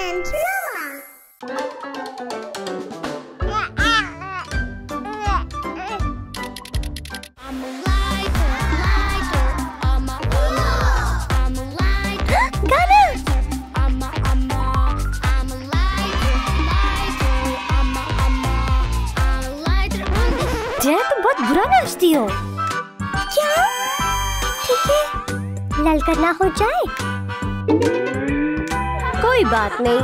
and Roma. तुम बहुत बुरा नाचती हो। क्या? ठीक है, ललकर ना हो जाए। कोई बात नहीं।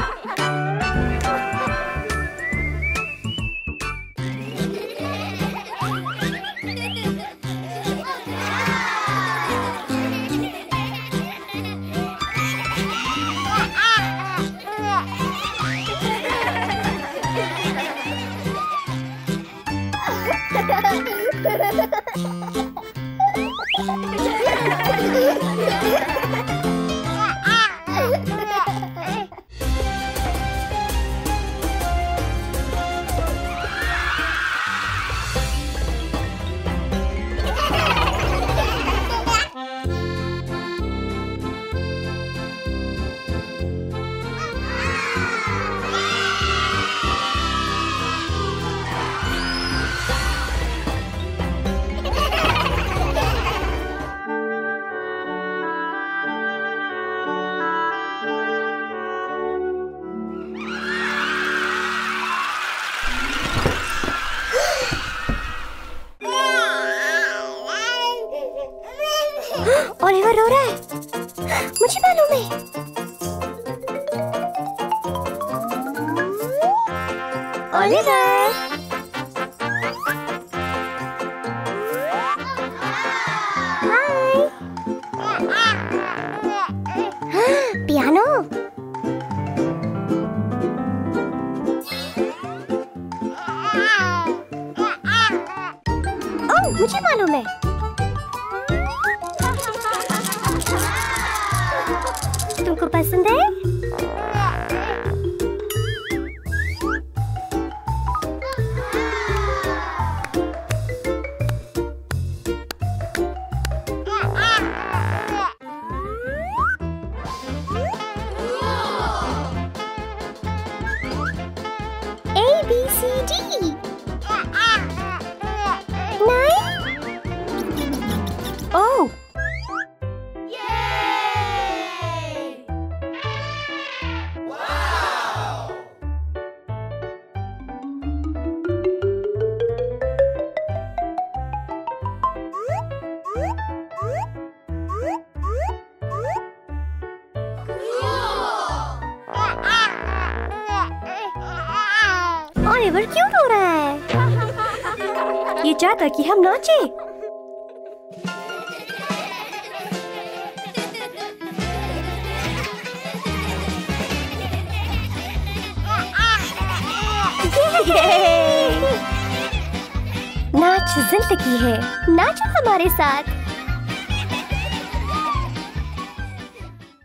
ओलिवर रो रहा है, मुझे मालूम है। ओलिवर, हाय। पियानो। ओह, मुझे मालूम है। तुमको पसंद है? A B C D 9. Oh. Oliver क्यों रो रहा है? ये चाहता कि हम नाचे। नाच जिंदगी है, नाचो हमारे साथ।